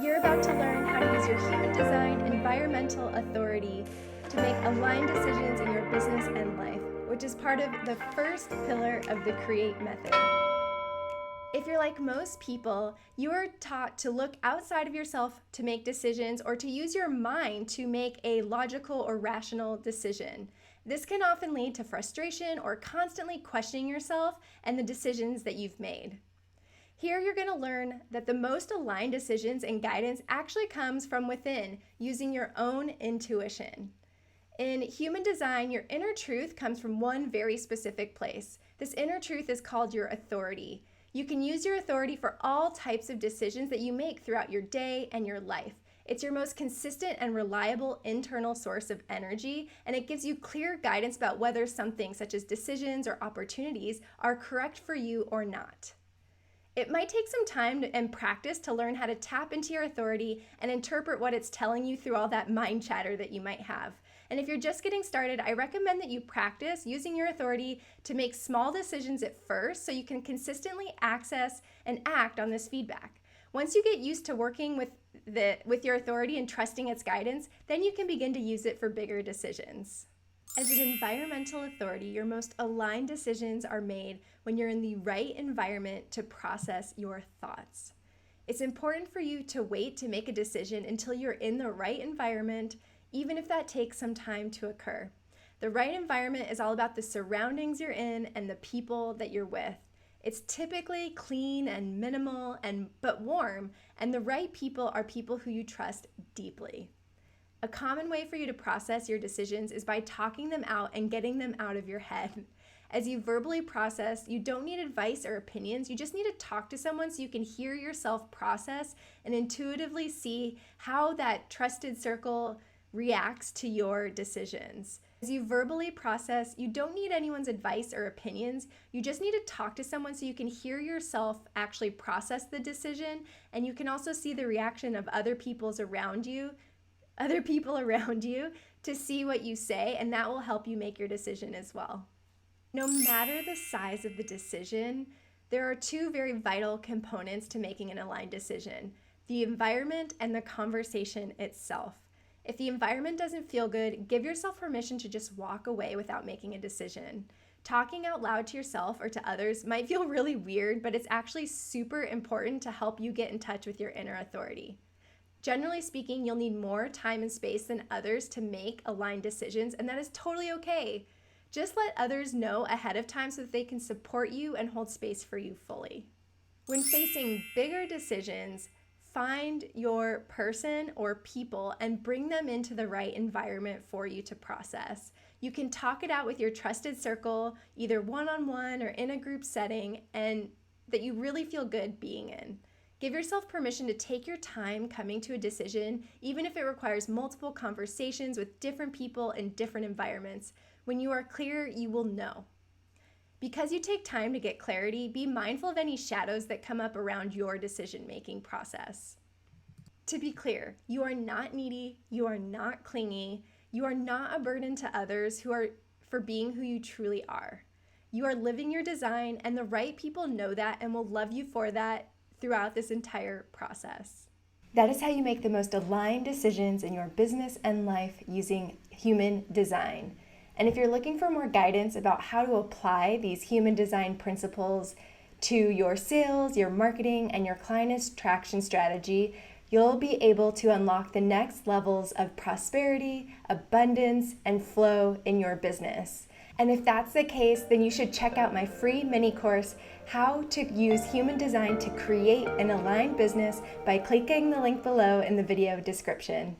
You're about to learn how to use your human design environmental authority to make aligned decisions in your business and life, which is part of the first pillar of the CREATE method. If you're like most people, you are taught to look outside of yourself to make decisions or to use your mind to make a logical or rational decision. This can often lead to frustration or constantly questioning yourself and the decisions that you've made. Here you're going to learn that the most aligned decisions and guidance actually comes from within, using your own intuition. In human design, your inner truth comes from one very specific place. This inner truth is called your authority. You can use your authority for all types of decisions that you make throughout your day and your life. It's your most consistent and reliable internal source of energy, and it gives you clear guidance about whether something such as decisions or opportunities are correct for you or not. It might take some time and practice to learn how to tap into your authority and interpret what it's telling you through all that mind chatter that you might have. And if you're just getting started, I recommend that you practice using your authority to make small decisions at first so you can consistently access and act on this feedback. Once you get used to working with your authority and trusting its guidance, then you can begin to use it for bigger decisions. As an environmental authority, your most aligned decisions are made when you're in the right environment to process your thoughts. It's important for you to wait to make a decision until you're in the right environment, even if that takes some time to occur. The right environment is all about the surroundings you're in and the people that you're with. It's typically clean and minimal but warm, and the right people are people who you trust deeply. A common way for you to process your decisions is by talking them out and getting them out of your head. As you verbally process, you don't need advice or opinions. You just need to talk to someone so you can hear yourself process and intuitively see how that trusted circle reacts to your decisions. As you verbally process, you don't need anyone's advice or opinions. You just need to talk to someone so you can hear yourself actually process the decision, and you can also see the reaction of other people around you to see what you say, and that will help you make your decision as well. No matter the size of the decision, there are two very vital components to making an aligned decision: the environment and the conversation itself. If the environment doesn't feel good, give yourself permission to just walk away without making a decision. Talking out loud to yourself or to others might feel really weird, but it's actually super important to help you get in touch with your inner authority. Generally speaking, you'll need more time and space than others to make aligned decisions, and that is totally okay. Just let others know ahead of time so that they can support you and hold space for you fully. When facing bigger decisions, find your person or people and bring them into the right environment for you to process. You can talk it out with your trusted circle, either one-on-one or in a group setting, and that you really feel good being in. Give yourself permission to take your time coming to a decision, even if it requires multiple conversations with different people in different environments. When you are clear, you will know. Because you take time to get clarity, be mindful of any shadows that come up around your decision-making process. To be clear, you are not needy, you are not clingy, you are not a burden to others for being who you truly are. You are living your design, and the right people know that and will love you for that throughout this entire process. That is how you make the most aligned decisions in your business and life using human design. And if you're looking for more guidance about how to apply these human design principles to your sales, your marketing, and your client attraction strategy, you'll be able to unlock the next levels of prosperity, abundance, and flow in your business. And if that's the case, then you should check out my free mini course, How to Use Human Design to Create an Aligned Business, by clicking the link below in the video description.